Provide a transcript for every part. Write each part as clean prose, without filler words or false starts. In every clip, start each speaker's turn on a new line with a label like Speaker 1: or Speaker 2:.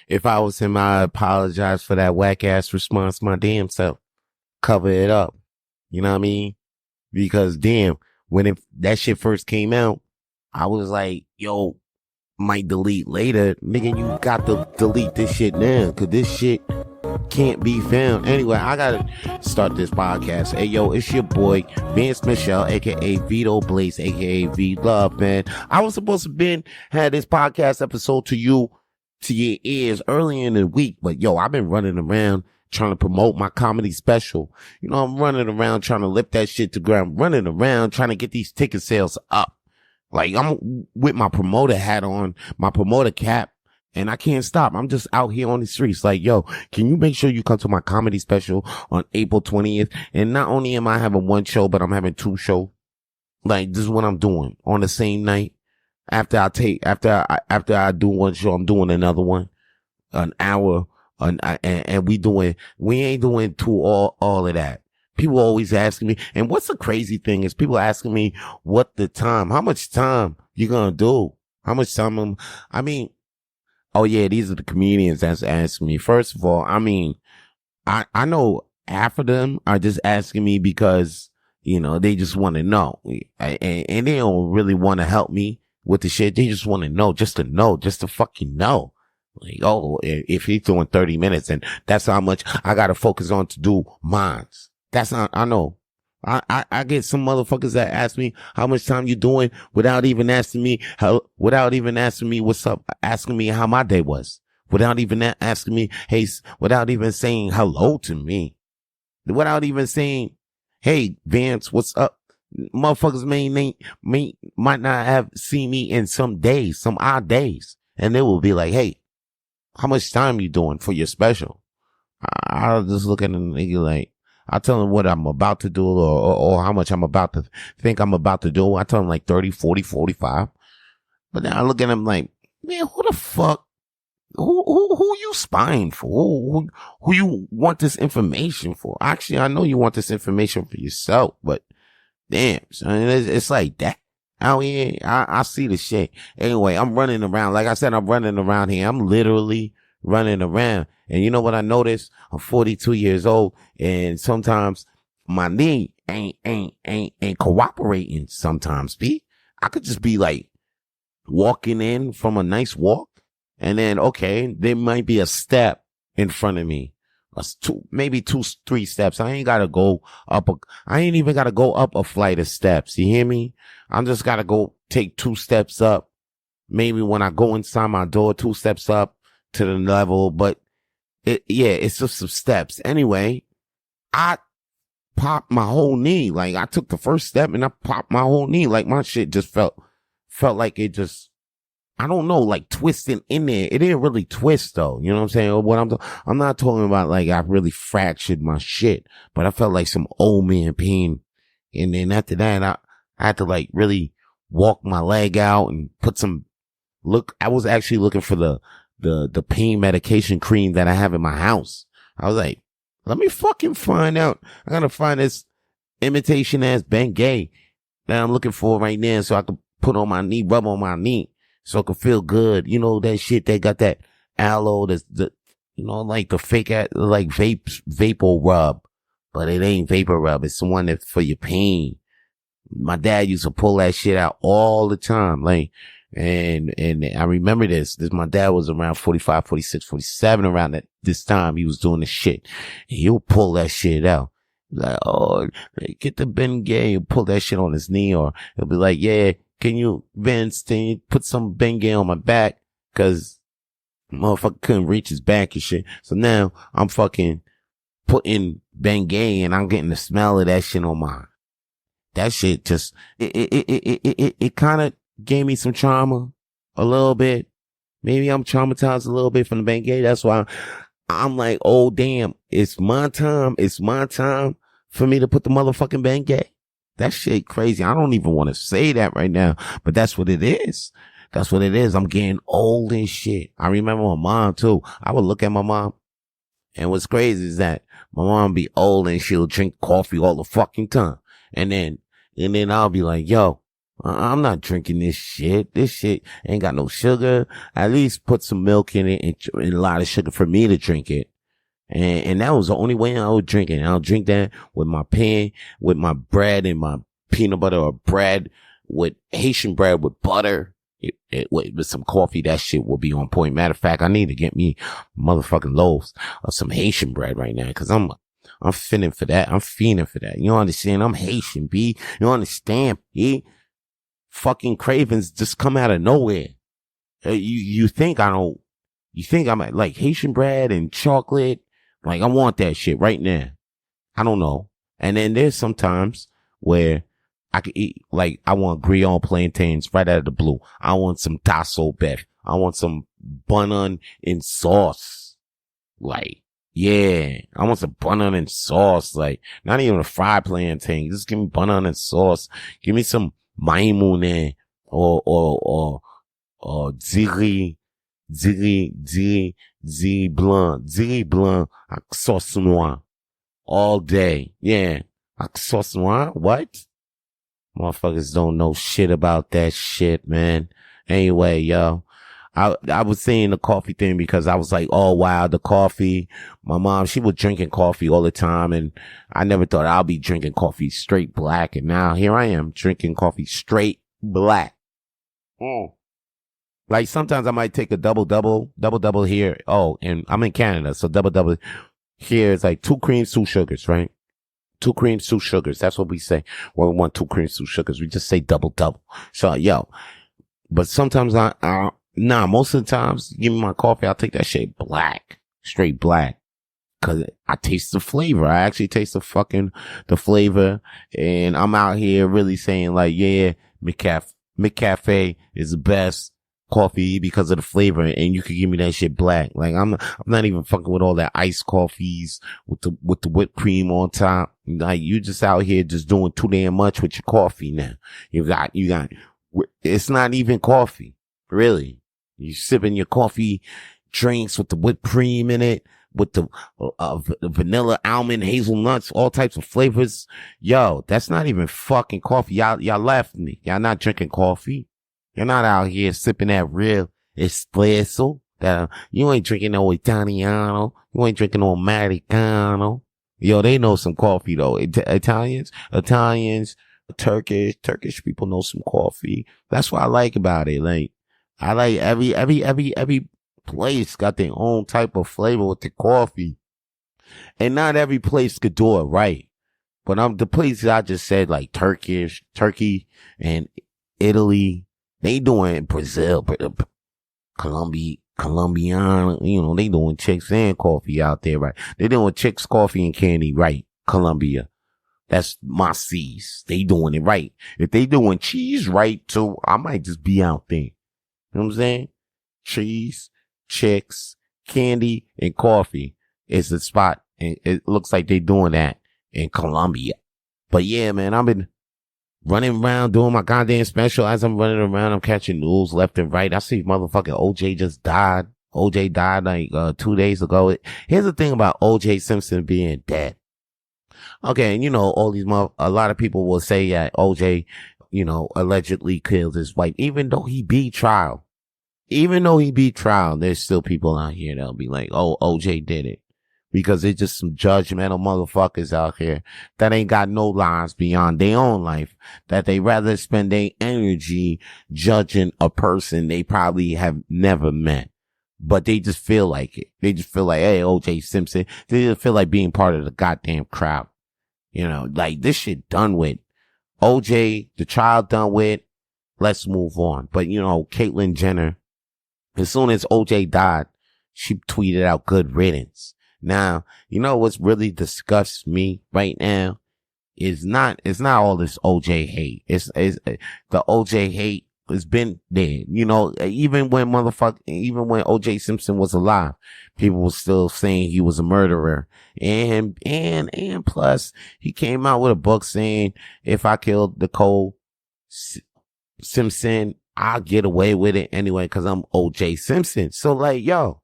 Speaker 1: If I was him, I apologize for that whack ass response. My damn self, cover it up. You know what I mean? Because damn, that shit first came out, I was like, yo, might delete later. Nigga, you got to delete this shit now, cause this shit can't be found. Anyway, I gotta start this podcast. Hey, yo, it's your boy, Vance Michel, a.k.a. Vito Blaze, a.k.a. V Love, man. I was supposed to had this podcast episode to your ears early in the week, but yo, I've been running around trying to promote my comedy special. You know, I'm running around trying to lift that shit to ground, running around trying to get these ticket sales up. Like, I'm with my promoter hat on, my promoter cap, and I can't stop. I'm just out here on the streets like, yo, can you make sure you come to my comedy special on April 20th? And not only am I having one show, but I'm having two shows. Like, this is what I'm doing on the same night. After I do one show, I'm doing another one, an hour, and we ain't doing all of that. People always asking me, and what's the crazy thing is people asking me how much time you gonna do? How much time oh yeah, these are the comedians that's asking me. First of all, I mean, I know half of them are just asking me because, you know, they just want to know. And they don't really want to help me with the shit. They just want to know, just to fucking know. Like, oh, if he's doing 30 minutes and that's how much I got to focus on to do mines. That's not, I know. I get some motherfuckers that ask me how much time you doing without even asking me what's up, asking me how my day was, without even asking me, hey, without even saying hello to me, without even saying, hey, Vance, what's up? Motherfuckers might not have seen me in some days, some odd days. And they will be like, hey, how much time you doing for your special? I'll just look at a nigga like, I tell them what I'm about to do or how much I'm about to think I'm about to do. I tell them like 30, 40, 45. But then I look at them like, man, who the fuck, who you spying for? Who you want this information for? Actually, I know you want this information for yourself, but damn, son, it's like that. Out here, I see the shit. Anyway, I'm running around. Like I said, I'm running around here. I'm literally running around. And you know what I noticed? I'm 42 years old, and sometimes my knee ain't cooperating sometimes, B. I could just be like walking in from a nice walk, and then, okay, there might be a step in front of me. Maybe 3 steps. I ain't even gotta go up a flight of steps. You hear me? I'm just gotta go take 2 steps up. Maybe when I go inside my door, 2 steps up to the level, but it's just some steps. Anyway, I popped my whole knee. Like, I took the first step and I popped my whole knee. Like, my shit just felt like it just, I don't know, like twisting in there. It didn't really twist though. You know what I'm saying? I'm not talking about like I really fractured my shit, but I felt like some old man pain. And then after that, I had to like really walk my leg out and I was actually looking for the pain medication cream that I have in my house. I was like, let me fucking find out. I gotta find this imitation ass Bengay that I'm looking for right now so I can put on my knee, rub on my knee so I can feel good. You know, that shit, they got that aloe, like the fake, like vapor rub, but it ain't vapor rub. It's the one that's for your pain. My dad used to pull that shit out all the time. Like, and I remember this, my dad was around 45, 46, 47 around this time he was doing this shit. And he'll pull that shit out. Like, oh, get the Bengay and pull that shit on his knee, or he'll be like, yeah, can you, Vince, put some Bengay on my back? Cause motherfucker couldn't reach his back and shit. So now I'm fucking putting Bengay and I'm getting the smell of that shit on mine. That shit just, it kind of gave me some trauma a little bit. Maybe I'm traumatized a little bit from the Bengay. That's why I'm like, oh damn, it's my time. It's my time for me to put the motherfucking Bengay. That shit crazy. I don't even want to say that right now, but that's what it is. That's what it is. I'm getting old and shit. I remember my mom too. I would look at my mom, and what's crazy is that my mom be old and she'll drink coffee all the fucking time. And then I'll be like, yo, I'm not drinking this shit. This shit ain't got no sugar. At least put some milk in it and a lot of sugar for me to drink it. And that was the only way I would drink it. I'll drink that with my pen, with my bread and my peanut butter, or bread with Haitian bread with butter. With some coffee, that shit will be on point. Matter of fact, I need to get me motherfucking loaves of some Haitian bread right now, cause I'm fiending for that. I'm fiending for that. You understand? I'm Haitian, B. You understand, B? Fucking cravings just come out of nowhere. You think I don't, you think I'm like Haitian bread and chocolate? Like, I want that shit right now. I don't know. And then there's sometimes where I could eat, like, I want grilled plantains right out of the blue. I want some tasso beef. I want some bun and sauce. Like, yeah, I want some bun and sauce. Like, not even a fried plantain. Just give me bun and sauce. Give me some maimoune or ziri blanc, sauce noir all day. Yeah, sauce noir. What? Motherfuckers don't know shit about that shit, man. Anyway, yo, I was saying the coffee thing because I was like, oh wow, the coffee. My mom, she was drinking coffee all the time, and I never thought I'll be drinking coffee straight black. And now here I am drinking coffee straight black. Like sometimes I might take a double here. Oh, and I'm in Canada, so double here is like 2 creams, 2 sugars, right? 2 creams, 2 sugars. That's what we say. When we want 2 creams, 2 sugars, we just say double. So, yo, but sometimes most of the times, give me my coffee, I'll take that shit black, straight black. Cause I taste the flavor. I actually taste the flavor. And I'm out here really saying like, yeah, McCafe is the best coffee because of the flavor, and you could give me that shit black. Like I'm not even fucking with all that iced coffees with the whipped cream on top. Like you just out here just doing too damn much with your coffee now. You got it's not even coffee, really. You sipping your coffee drinks with the whipped cream in it, with the vanilla, almond, hazelnuts, all types of flavors. Yo, that's not even fucking coffee. Y'all left me. Y'all not drinking coffee. You're not out here sipping that real espresso. That you ain't drinking no Italiano. You ain't drinking no Americano. Yo, they know some coffee though. Italians, Turkish people know some coffee. That's what I like about it. Like, I like every place got their own type of flavor with the coffee. And not every place could do it right. But the places I just said, like Turkey and Italy, they doing Brazil, Colombian, they doing chicks and coffee out there, right? They doing chicks, coffee, and candy, right? Colombia. That's my C's. They doing it right. If they doing cheese right too, I might just be out there. You know what I'm saying? Cheese, chicks, candy, and coffee is the spot. And it looks like they doing that in Colombia. But yeah, man, I've been running around doing my goddamn special. As I'm running around, I'm catching news left and right. I see motherfucking OJ just died. OJ died like 2 days ago. Here's the thing about OJ Simpson being dead. Okay, and a lot of people will say that OJ, allegedly killed his wife, even though he beat trial. There's still people out here that'll be like, oh, OJ did it. Because it's just some judgmental motherfuckers out here that ain't got no lives beyond their own life, that they rather spend their energy judging a person they probably have never met. But they just feel like it. They just feel like, hey, OJ Simpson. They just feel like being part of the goddamn crowd. Like this shit done with. OJ, the trial done with. Let's move on. But Caitlyn Jenner, as soon as OJ died, she tweeted out good riddance. Now, what's really disgusts me right now is it's not all this OJ hate. It's the OJ hate has been there. Even when OJ Simpson was alive, people were still saying he was a murderer. And plus he came out with a book saying, if I killed Nicole Simpson, I'll get away with it anyway, cause I'm OJ Simpson. So like, yo,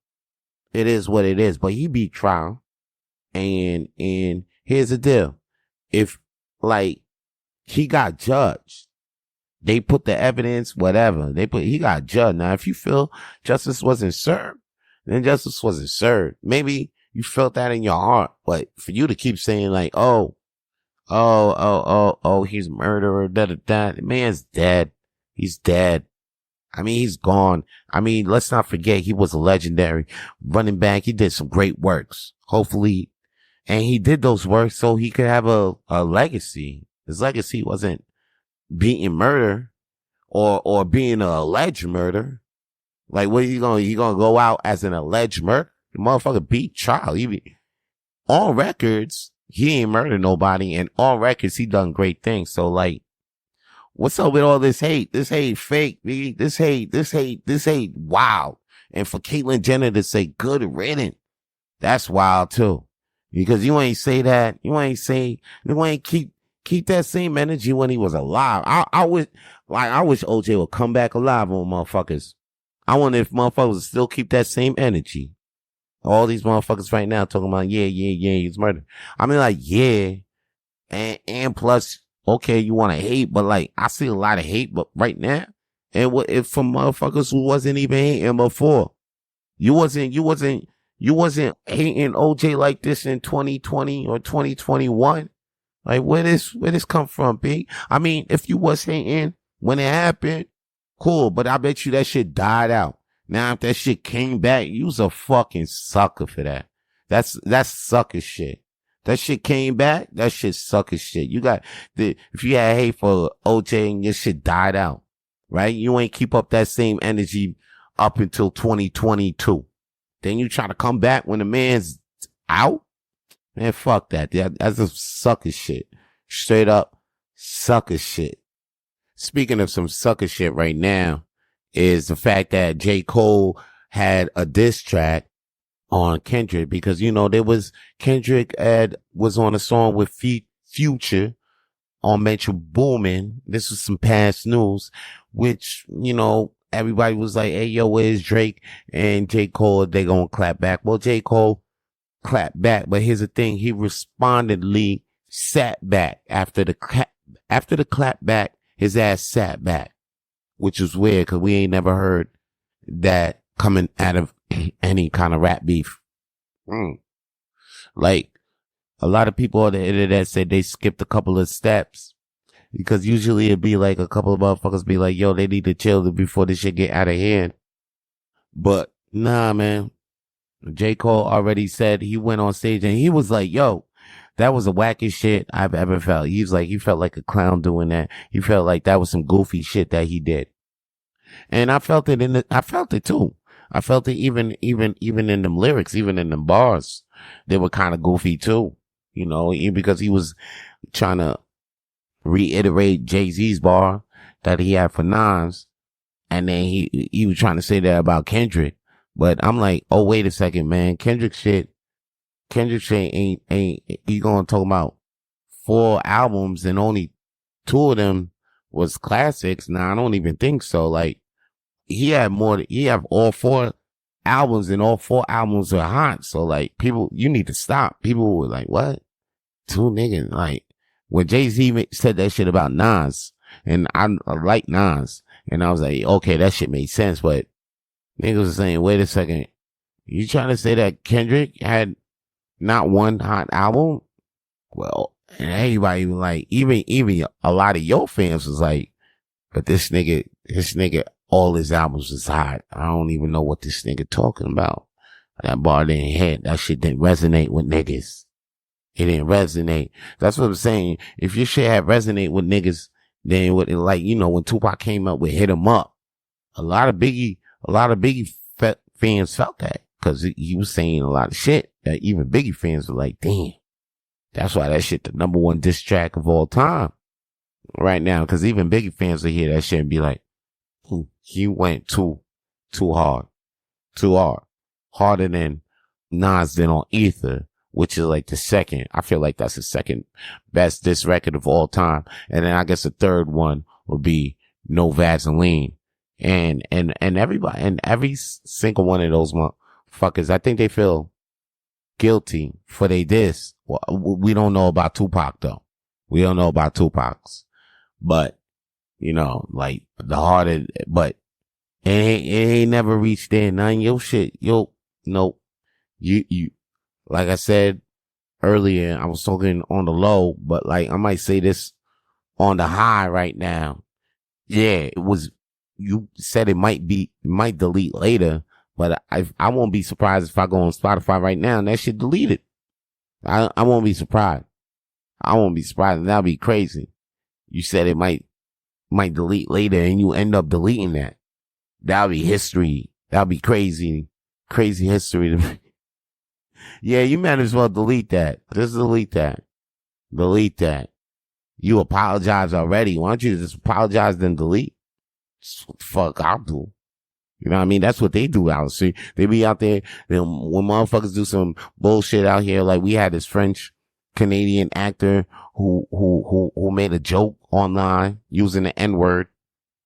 Speaker 1: it is what it is, but he beat trial. And here's the deal. If, like, he got judged. They put the evidence, whatever. He got judged. Now, if you feel justice wasn't served, then justice wasn't served. Maybe you felt that in your heart, but for you to keep saying like, he's a murderer, The man's dead. He's dead. I mean, he's gone. I mean, let's not forget he was a legendary running back. He did some great works. Hopefully, and he did those works so he could have a legacy. His legacy wasn't beating murder or being an alleged murder. Like, what are you gonna go out as an alleged murder? The motherfucker beat Charlie. On records, he ain't murdered nobody, and on records, he done great things. So, like, what's up with all this hate? This hate fake, B. This hate wild. And for Caitlyn Jenner to say good riddance, that's wild too. Because you ain't say that. You ain't keep that same energy when he was alive. I wish OJ would come back alive on motherfuckers. I wonder if motherfuckers would still keep that same energy. All these motherfuckers right now talking about, yeah, he's murdered. I mean, like, yeah. And plus, okay, you want to hate, but like, I see a lot of hate, but right now, and what if from motherfuckers who wasn't even hating before? You wasn't hating OJ like this in 2020 or 2021. Like, where this come from, B? I mean, if you was hating when it happened, cool, but I bet you that shit died out. Now, if that shit came back, you was a fucking sucker for that. That's sucker shit. That shit came back, that shit sucker shit. If you had hate for OJ and your shit died out, right? You ain't keep up that same energy up until 2022. Then you try to come back when the man's out? Man, fuck that. That's a sucker shit. Straight up sucker shit. Speaking of some sucker shit right now is the fact that J. Cole had a diss track on Kendrick because, Kendrick was on a song with Future on Metro Boomin. This was some past news, which, everybody was like, hey, yo, where's Drake? And J. Cole, they gonna clap back. Well, J. Cole clapped back, but here's the thing. He respondedly sat back after the clap back. His ass sat back, which was weird because we ain't never heard that coming out of any kind of rap beef. Like, a lot of people on the internet said they skipped a couple of steps because usually it'd be like a couple of motherfuckers be like, yo, they need to chill before this shit get out of hand. But nah, man. J. Cole already said he went on stage and he was like, yo, that was the wackest shit I've ever felt. He felt like a clown doing that. He felt like that was some goofy shit that he did. And I felt it I felt it too. I felt it even in them lyrics, even in them bars. They were kind of goofy too. Because he was trying to reiterate Jay-Z's bar that he had for Nas. And then he was trying to say that about Kendrick. But I'm like, oh, wait a second, man. Kendrick shit ain't, you gonna talk about 4 albums and only 2 of them was classics. Now, I don't even think so. Like, he have all 4 albums and all 4 albums are hot. So like, people, you need to stop. People were like, what? 2 niggas? Like, when Jay-Z said that shit about Nas, and I like Nas, and I was like, okay, that shit made sense, but niggas was saying, wait a second, you trying to say that Kendrick had not one hot album? Well, and everybody was like, even a lot of your fans was like, but this nigga, all his albums was hot. I don't even know what this nigga talking about. That bar didn't hit. That shit didn't resonate with niggas. It didn't resonate. That's what I'm saying. If your shit had resonate with niggas, then what, like, when Tupac came up with Hit 'Em Up, a lot of Biggie fans felt that because he was saying a lot of shit that even Biggie fans were like, damn, that's why that shit the number 1 diss track of all time right now. Because even Biggie fans will hear that shit and be like, he went too hard, harder than Nas did on Ether, which is like the second. I feel like that's the second best diss record of all time. And then I guess the third one would be No Vaseline. And everybody, and every single one of those motherfuckers, I think they feel guilty for they diss. Well, we don't know about Tupac though. We don't know about Tupac's, but like the harder, but it ain't never reached there. None your shit, nope. You, like I said earlier, I was talking on the low, but like I might say this on the high right now. Yeah, it was, you said it might delete later, but I won't be surprised if I go on Spotify right now and that shit deleted. I won't be surprised. I won't be surprised. That'd be crazy. You said it might delete later and you end up deleting that. That'll be history. That'll be crazy. Crazy history to me. Yeah, you might as well delete that. Just delete that. Delete that. You apologize already. Why don't you just apologize then delete? That's what the fuck I'll do. You know what I mean? That's what they do out there. They be out there, when motherfuckers do some bullshit out here, like we had this French Canadian actor who made a joke online using the N-word,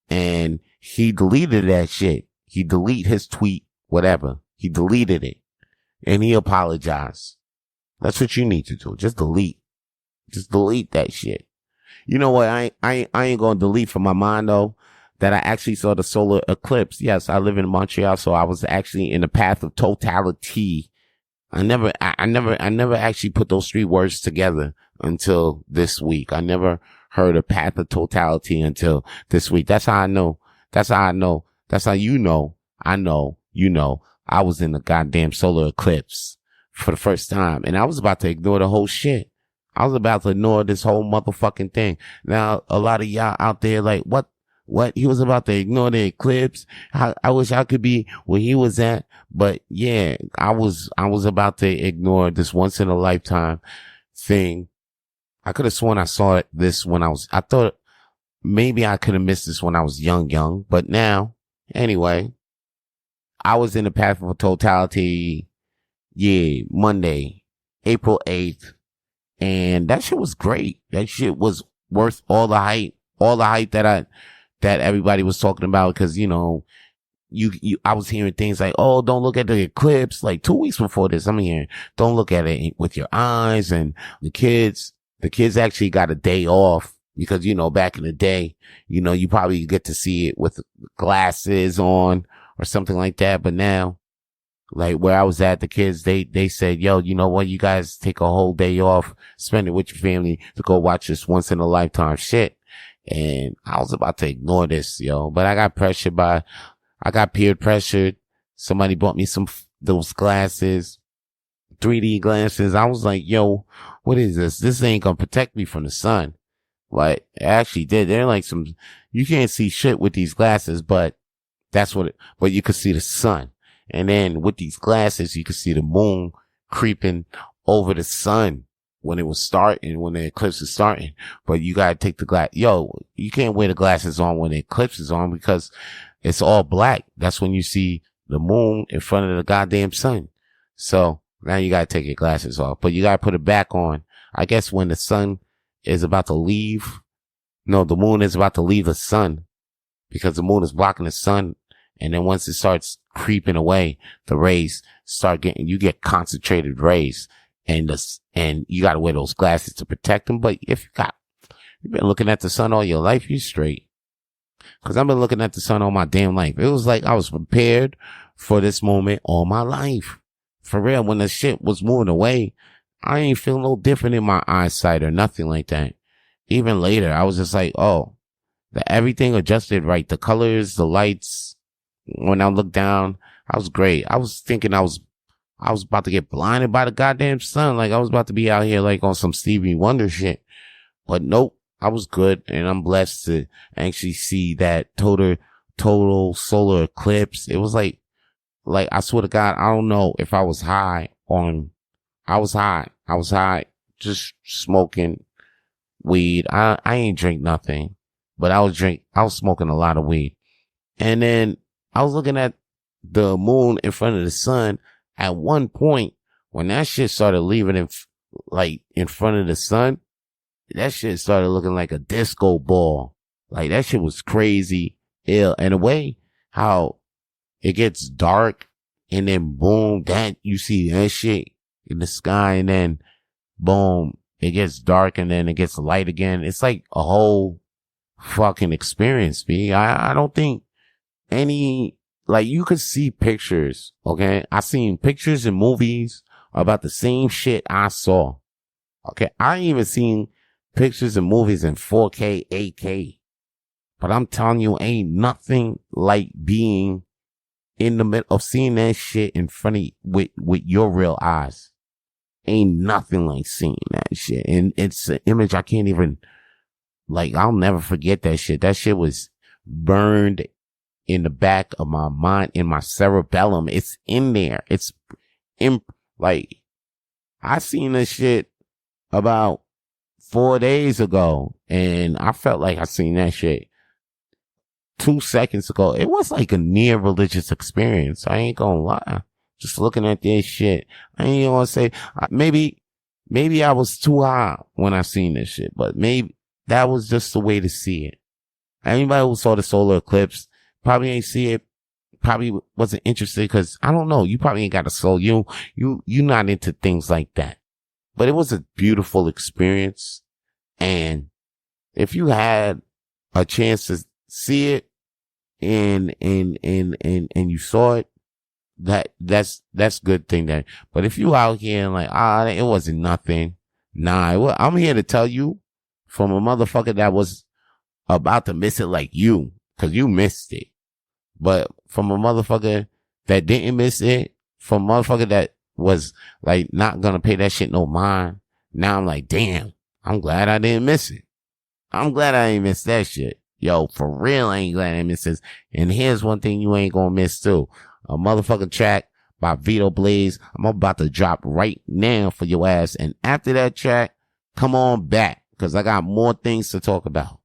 Speaker 1: and he deleted that shit. He deleted his tweet, whatever. He deleted it. And he apologized. That's what you need to do. Just delete. Just delete that shit. You know what? I ain't gonna delete from my mind though, that I actually saw the solar eclipse. Yes, I live in Montreal, so I was actually in the path of totality. I never actually put those three words together until this week. I never heard of path of totality until this week. That's how I know. That's how I know. That's how you know. I know. You know. I was in the goddamn solar eclipse for the first time, and I was about to ignore the whole shit. I was about to ignore this whole motherfucking thing. Now, a lot of y'all out there like, what? He was about to ignore the eclipse. I wish I could be where he was at. But yeah, I was about to ignore this once in a lifetime thing. I could have sworn I saw this when I thought maybe I could have missed this when I was young. But now, anyway, I was in the path of totality. Yeah, Monday, April 8th. And that shit was great. That shit was worth all the hype that everybody was talking about. Cause, I was hearing things like, oh, don't look at the eclipse. Like 2 weeks before this, I'm hearing, don't look at it with your eyes. And the kids actually got a day off because, back in the day, you probably get to see it with glasses on or something like that. But now, like where I was at, the kids, they said, yo, you know what? You guys take a whole day off, spend it with your family to go watch this once in a lifetime shit. And I was about to ignore this, yo, but I got peer pressured. Somebody bought me those glasses, 3D glasses. I was like, yo, what is this? This ain't gonna protect me from the sun. Like, it actually did. They're like you can't see shit with these glasses, but but you could see the sun. And then with these glasses, you could see the moon creeping over the sun when it was starting, when the eclipse is starting. But you gotta take you can't wear the glasses on when the eclipse is on because it's all black. That's when you see the moon in front of the goddamn sun. So now you gotta take your glasses off, but you gotta put it back on. I guess when the sun is about to leave, no, the moon is about to leave the sun because the moon is blocking the sun. And then once it starts creeping away, the rays you get concentrated rays, and you got to wear those glasses to protect them. But if you've been looking at the sun all your life, you're straight. Cause I've been looking at the sun all my damn life. It was like I was prepared for this moment all my life. For real, when the shit was moving away, I ain't feel no different in my eyesight or nothing like that. Even later, I was just like, oh, everything adjusted right. The colors, the lights. When I looked down, I was great. I was thinking I was about to get blinded by the goddamn sun. Like I was about to be out here like on some Stevie Wonder shit. But nope, I was good. And I'm blessed to actually see that total solar eclipse. It was like I swear to God, I don't know if I was high. I was high, just smoking weed. I ain't drink nothing, but I was smoking a lot of weed. And then I was looking at the moon in front of the sun. At one point, when that shit started leaving in front of the sun, that shit started looking like a disco ball. Like that shit was crazy ill. And the way how it gets dark and then boom, that you see that shit in the sky and then boom, it gets dark and then it gets light again. It's like a whole fucking experience, B. I don't think any, like, you could see pictures, okay? I seen pictures in movies about the same shit I saw, okay? I ain't even seen pictures in movies in 4K, 8K. But I'm telling you, ain't nothing like being in the middle of seeing that shit in front of with your real eyes. Ain't nothing like seeing that shit. And it's an image I can't even, like, I'll never forget that shit. That shit was burned in the back of my mind, in my cerebellum. It's in there. It's like, I seen this shit about 4 days ago, and I felt like I seen that shit 2 seconds ago. It was like a near religious experience. I ain't gonna lie. Just looking at this shit, I ain't gonna say, maybe I was too high when I seen this shit, but maybe that was just the way to see it. Anybody who saw the solar eclipse probably ain't see it, probably wasn't interested, because I don't know, you probably ain't got a soul. You not into things like that. But it was a beautiful experience, and if you had a chance to see it and you saw it, that's good thing. That, but if you out here and like, it wasn't nothing, nah, I'm here to tell you from a motherfucker that was about to miss it like you, cause you missed it. But from a motherfucker that didn't miss it, from a motherfucker that was like not gonna pay that shit no mind, now I'm like, damn, I'm glad I didn't miss it. I'm glad I ain't missed that shit. Yo, for real, I ain't glad I missed this. And here's one thing you ain't gonna miss too. A motherfucking track by Vito Blaze. I'm about to drop right now for your ass. And after that track, come on back, because I got more things to talk about.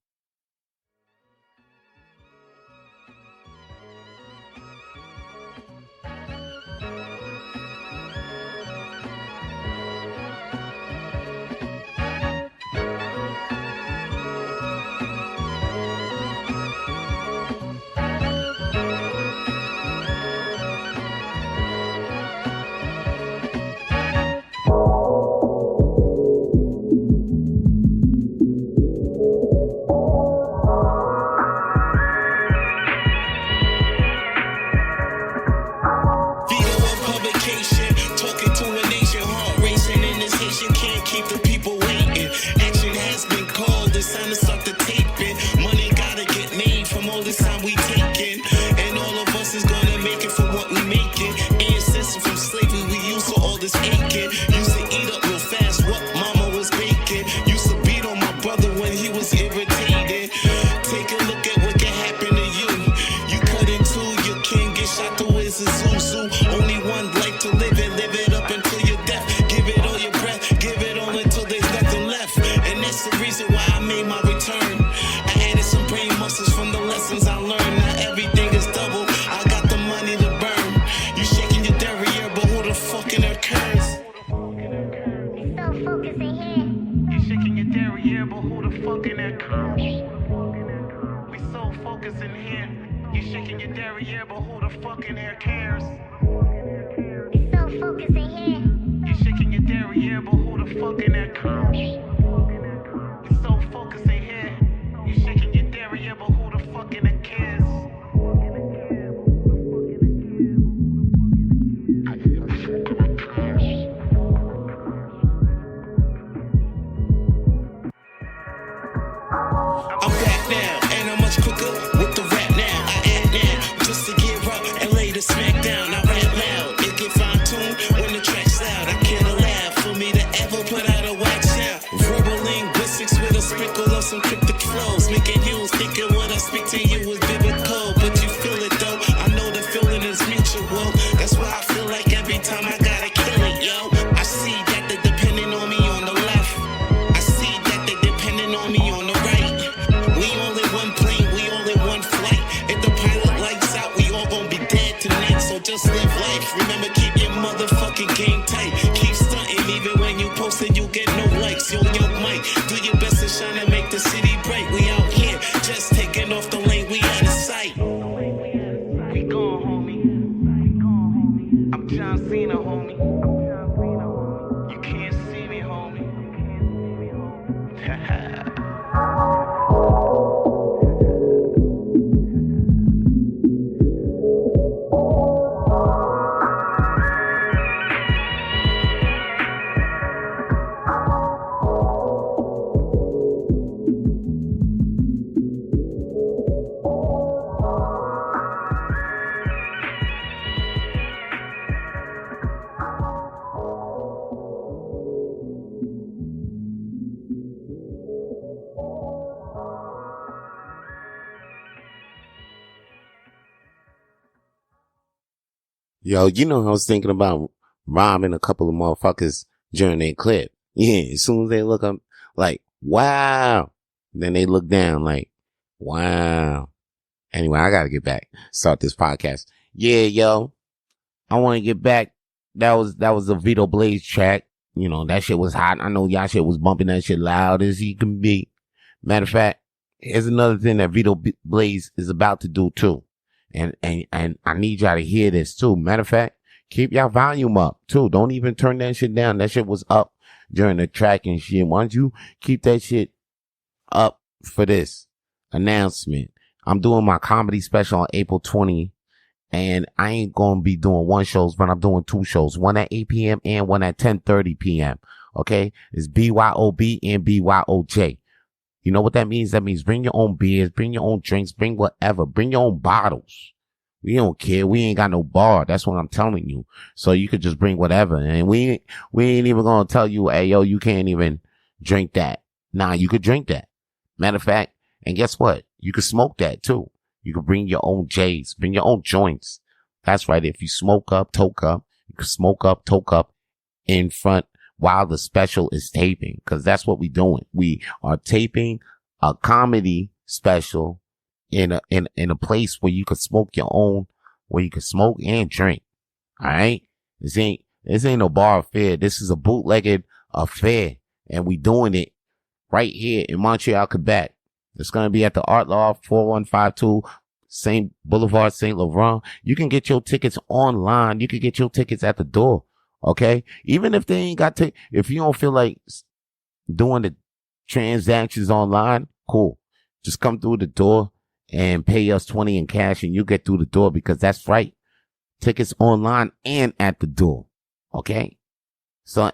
Speaker 1: Yo, you know, I was thinking about robbing a couple of motherfuckers during their clip. Yeah, as soon as they look up, like, wow. Then they look down, like, wow. Anyway, I gotta get back. Start this podcast. Yeah, yo. I want to get back. That was a Vito Blaze track. You know, that shit was hot. I know y'all shit was bumping that shit loud as he can be. Matter of fact, here's another thing that Vito Blaze is about to do too. And I need y'all to hear this too. Matter of fact, keep y'all volume up too. Don't even turn that shit down. That shit was up during the track and shit. Why don't you keep that shit up for this announcement? I'm doing my comedy special on April 20th. And I ain't going to be doing one shows, but I'm doing two shows. One at 8 p.m. and one at 10:30 p.m. Okay? It's BYOB and BYOJ. You know what that means? That means bring your own beers, bring your own drinks, bring whatever. Bring your own bottles. We don't care. We ain't got no bar. That's what I'm telling you. So you could just bring whatever. And we ain't even going to tell you, hey, yo, you can't even drink that. Nah, you could drink that. Matter of fact, and guess what? You could smoke that too. You can bring your own J's, bring your own joints. That's right. If you smoke up, toke up, you can smoke up, toke up in front while the special is taping. Cause that's what we doing. We are taping a comedy special in a place where you can smoke your own, where you can smoke and drink. All right. This ain't no bar affair. This is a bootlegged affair and we doing it right here in Montreal, Quebec. It's going to be at the Art Loft, 4152 St. Boulevard, St. Laurent. You can get your tickets online. You can get your tickets at the door. Okay? Even if they ain't got if you don't feel like doing the transactions online, cool. Just come through the door and pay us 20 in cash and you get through the door because that's right. Tickets online and at the door. Okay? So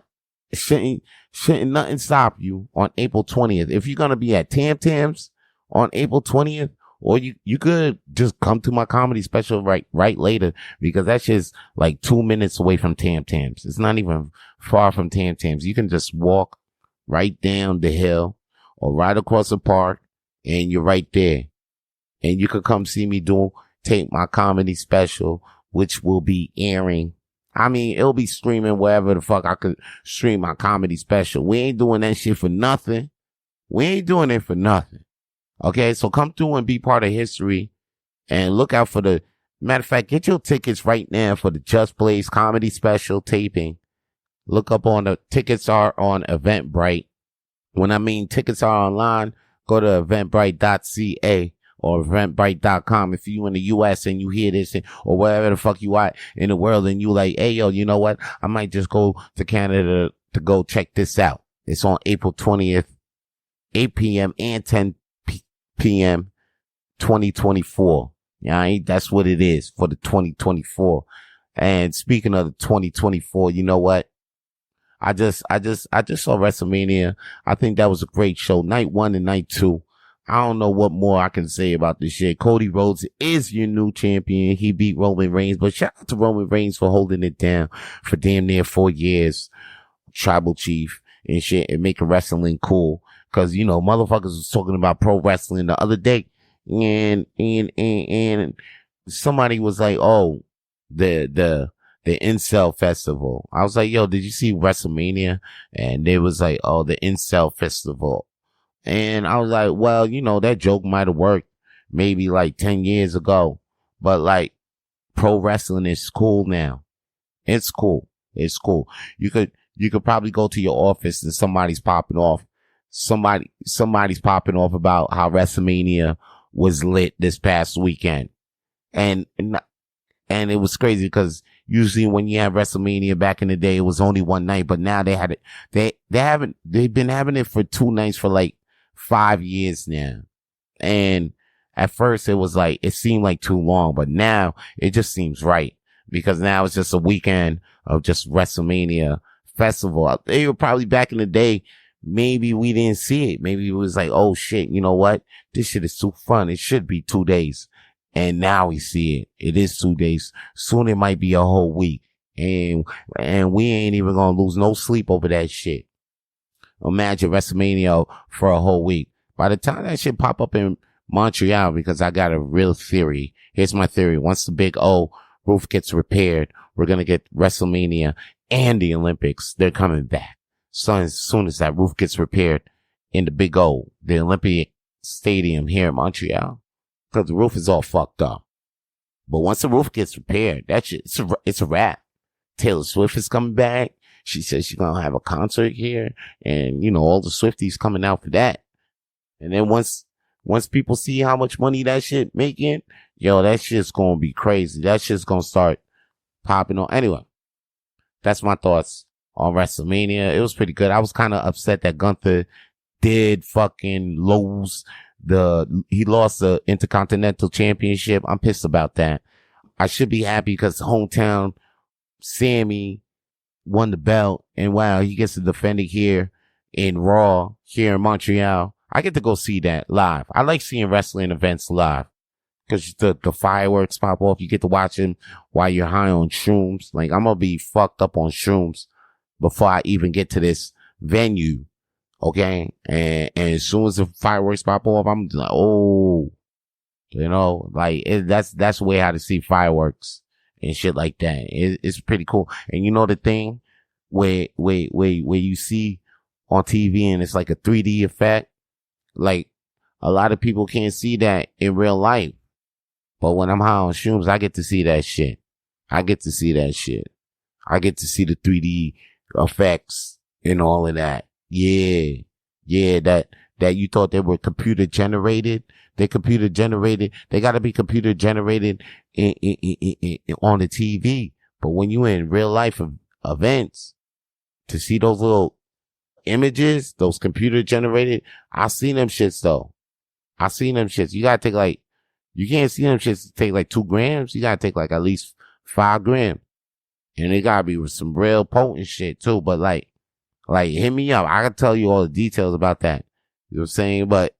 Speaker 1: shouldn't nothing stop you on April 20th. If you're going to be at Tam Tams on April 20th, or you could just come to my comedy special right later because that's just like 2 minutes away from Tam Tams. It's not even far from Tam Tams. You can just walk right down the hill or right across the park and you're right there. And you could come see me tape my comedy special, which will be airing. I mean, it'll be streaming wherever the fuck I could stream my comedy special. We ain't doing that shit for nothing. We ain't doing it for nothing. Okay, so come through and be part of history and look out for matter of fact, get your tickets right now for the Just Blaze comedy special taping. Look up tickets are on Eventbrite. When I mean tickets are online, go to eventbrite.ca or eventbrite.com. If you in the US and you hear this or wherever the fuck you are in the world and you like, hey, yo, you know what? I might just go to Canada to go check this out. It's on April 20th, 8 p.m. and 10 p.m. 2024. Yeah, that's what it is for the 2024. And speaking of the 2024, you know what? I just saw WrestleMania. I think that was a great show. Night 1 and night 2. I don't know what more I can say about this shit. Cody Rhodes is your new champion. He beat Roman Reigns, but shout out to Roman Reigns for holding it down for damn near 4 years. Tribal chief and shit and making wrestling cool. Cause, you know, motherfuckers was talking about pro wrestling the other day and somebody was like, oh, the Incel Festival. I was like, yo, did you see WrestleMania? And they was like, oh, the Incel Festival. And I was like, well, you know, that joke might have worked maybe like 10 years ago, but like pro wrestling is cool now. It's cool. It's cool. You could probably go to your office and somebody's popping off. Somebody's popping off about how WrestleMania was lit this past weekend. And it was crazy because usually when you have WrestleMania back in the day, it was only one night, but now they had it. They've been having it for 2 nights for like 5 years now. And at first it was like, it seemed like too long, but now it just seems right because now it's just a weekend of just WrestleMania festival. They were probably back in the day. Maybe we didn't see it. Maybe it was like, oh shit, you know what? This shit is too fun. It should be 2 days. And now we see it. It is 2 days. Soon it might be a whole week. And we ain't even gonna lose no sleep over that shit. Imagine WrestleMania for a whole week. By the time that shit pop up in Montreal, because I got a real theory. Here's my theory. Once the big O roof gets repaired, we're going to get WrestleMania and the Olympics. They're coming back. So as soon as that roof gets repaired in the Big O, the Olympic Stadium here in Montreal, because the roof is all fucked up. But once the roof gets repaired, that shit, it's a wrap. Taylor Swift is coming back. She says she's going to have a concert here, and, you know, all the Swifties coming out for that. And then once people see how much money that shit making, yo, that shit's going to be crazy. That shit's going to start popping on. Anyway, that's my thoughts on WrestleMania. It was pretty good. I was kind of upset that Gunther did fucking lose he lost the Intercontinental Championship. I'm pissed about that. I should be happy because hometown Sammy won the belt, and wow, he gets to defend it here in Raw, here in Montreal. I get to go see that live. I like seeing wrestling events live because the fireworks pop off. You get to watch them while you're high on shrooms. Like, I'm going to be fucked up on shrooms before I even get to this venue. Okay. And as soon as the fireworks pop off, I'm like, oh, you know, like that's the way how to see fireworks and shit like that. It's pretty cool. And you know the thing where you see on TV and it's like a 3D effect, like a lot of people can't see that in real life. But when I'm high on shrooms, I get to see that shit. I get to see the 3D effects and all of that. Yeah, that you thought they were computer generated. They're computer generated. They got to be computer generated on the TV. But when you in real life events, to see those little images, those computer generated, I seen them shits though. I seen them shits. You gotta take you can't see them shits take like 2 grams. You gotta take like at least 5 grams. And it gotta be with some real potent shit too. But like hit me up. I can tell you all the details about that. You know what I'm saying? But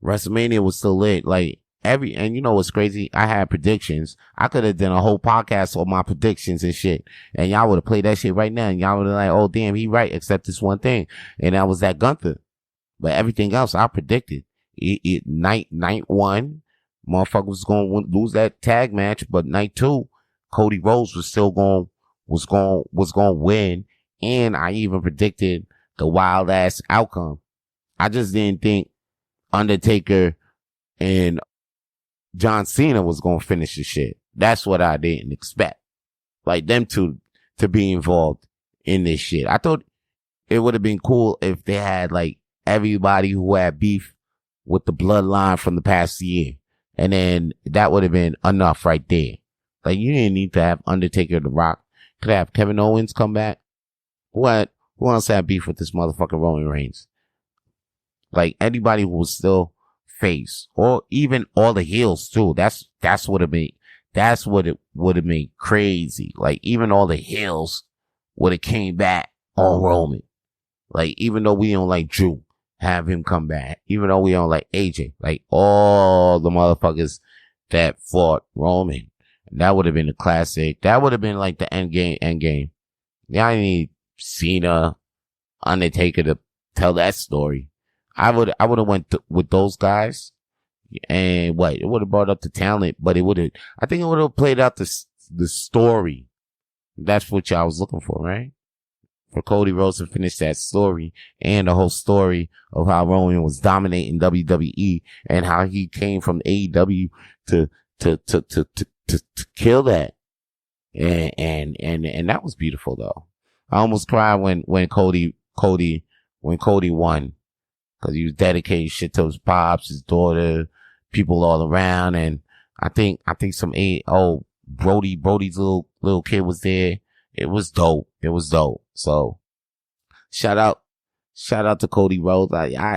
Speaker 1: WrestleMania was still lit. Like and you know what's crazy? I had predictions. I could have done a whole podcast on my predictions and shit. And y'all would have played that shit right now. And y'all would have like, oh damn, he right, except this one thing. And that was that Gunther. But everything else I predicted. Night 1, motherfucker was going to lose that tag match. But night 2, Cody Rhodes was still going to win. And I even predicted the wild ass outcome. I just didn't think Undertaker and John Cena was going to finish the shit. That's what I didn't expect. Like them two to be involved in this shit. I thought it would have been cool if they had like everybody who had beef with the bloodline from the past year. And then that would have been enough right there. Like you didn't need to have Undertaker, The Rock. Could have Kevin Owens come back. What? Who else had beef with this motherfucker Roman Reigns? Like anybody who was still face, or even all the heels too. That's what it made. That's what it would have made crazy. Like even all the heels would have came back on Roman. Like even though we don't like Drew, have him come back. Even though we don't like AJ, like all the motherfuckers that fought Roman. And that would have been a classic. That would have been like the end game. Yeah, I need Cena, Undertaker to tell that story. I would have went with those guys, and it would have brought up the talent, but I think it would have played out the story. That's what y'all was looking for, right? For Cody Rhodes to finish that story and the whole story of how Roman was dominating WWE and how he came from AEW to kill that. And that was beautiful though. I almost cried when Cody won. Cause he was dedicating shit to his pops, his daughter, people all around. And I think Brody's little kid was there. It was dope. So shout out to Cody Rhodes.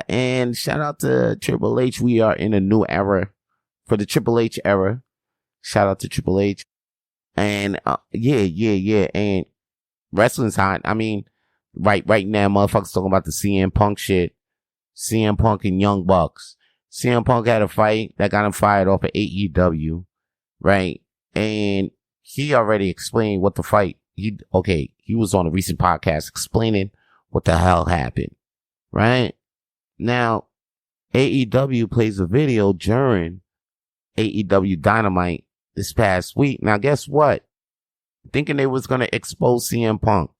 Speaker 1: And shout out to Triple H. We are in a new era for the Triple H era. Shout out to Triple H. And, yeah. And wrestling's hot. I mean, right now, motherfuckers talking about the CM Punk shit. CM Punk and Young Bucks. CM Punk had a fight that got him fired off of AEW, right? And he already explained what the fight. He was on a recent podcast explaining what the hell happened, right? Now, AEW plays a video during AEW Dynamite this past week. Now, guess what? thinking they was gonna expose CM Punk,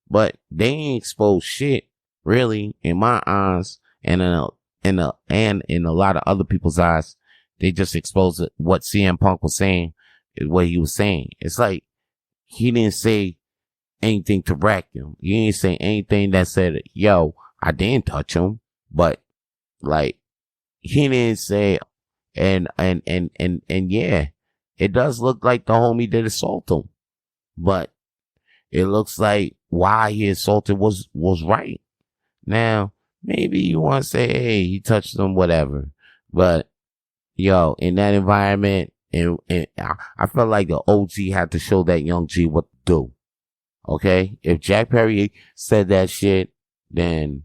Speaker 1: but they ain't exposed shit, really, in my eyes, and and in a lot of other people's eyes. They just exposed what CM Punk was saying, what he was saying. It's like he didn't say anything to wreck him. He didn't say anything that said, "Yo, I didn't touch him," but like he didn't say, and yeah, it does look like the homie did assault him, but it looks like why he assaulted was right. Now, maybe you want to say, hey, he touched him, whatever. But, yo, in that environment, and I felt like the OG had to show that young G what to do. Okay? If Jack Perry said that shit, then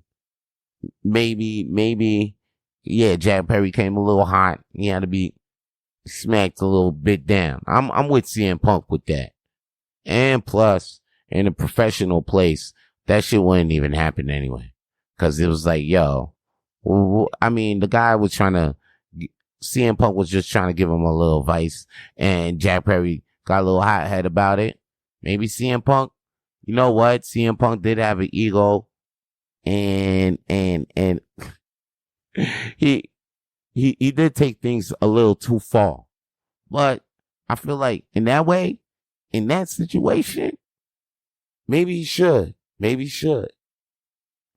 Speaker 1: maybe, yeah, Jack Perry came a little hot. He had to be smacked a little bit down. I'm with CM Punk with that. And plus, in a professional place, that shit wouldn't even happen anyway. Cause it was like, yo, I mean, the guy was CM Punk was just trying to give him a little advice, and Jack Perry got a little hot head about it. Maybe CM Punk, you know what? CM Punk did have an ego, and he did take things a little too far. But I feel like in that way, in that situation, maybe he should.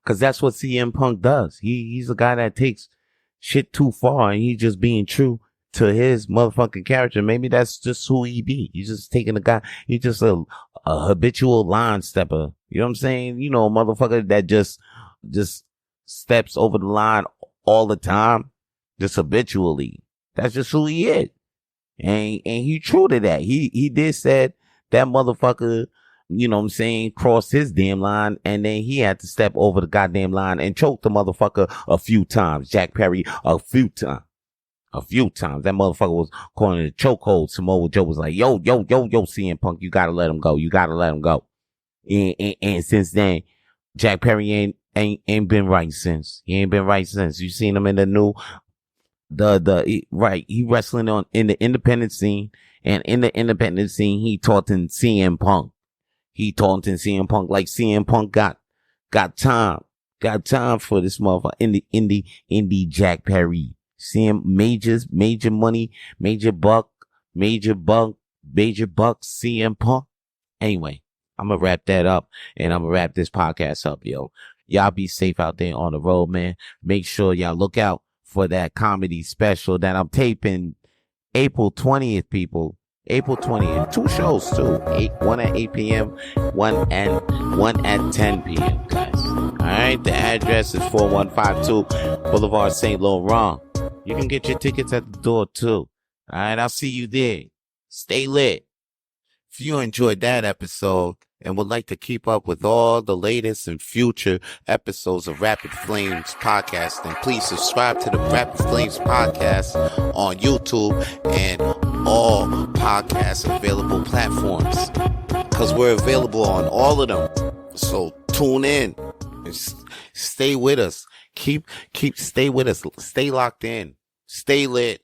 Speaker 1: Cause that's what CM Punk does. He's a guy that takes shit too far, and he's just being true to his motherfucking character. Maybe that's just who he be. He's just taking a guy. He's just a habitual line stepper. You know what I'm saying? You know, a motherfucker that just steps over the line all the time, just habitually. That's just who he is. And he true to that. He did said that motherfucker, you know what I'm saying, crossed his damn line, and then he had to step over the goddamn line and choke the motherfucker a few times. Jack Perry a few times. That motherfucker was calling it a chokehold. Samoa Joe was like, yo, CM Punk, you gotta let him go. And since then, Jack Perry ain't been right since. He ain't been right since. You seen him in the new, he wrestling in the independent scene, and in the independent scene, he taunting CM Punk. He taunting CM Punk like CM Punk got time for this motherfucker in the indie Jack Perry. CM major money, major buck, CM Punk. Anyway, I'm gonna wrap that up, and I'm gonna wrap this podcast up, yo. Y'all be safe out there on the road, man. Make sure y'all look out for that comedy special that I'm taping April 20th, people. April 20th. 2 shows, too. One at 8 p.m., one at 10 p.m., guys. All right? The address is 4152 Boulevard St. Laurent. You can get your tickets at the door, too. All right? I'll see you there. Stay lit. If you enjoyed that episode and would like to keep up with all the latest and future episodes of Rapid Flames Podcast, then please subscribe to the Rapid Flames Podcast on YouTube and all podcast available platforms, because we're available on all of them. So tune in and stay with us. Stay with us. Stay locked in. Stay lit.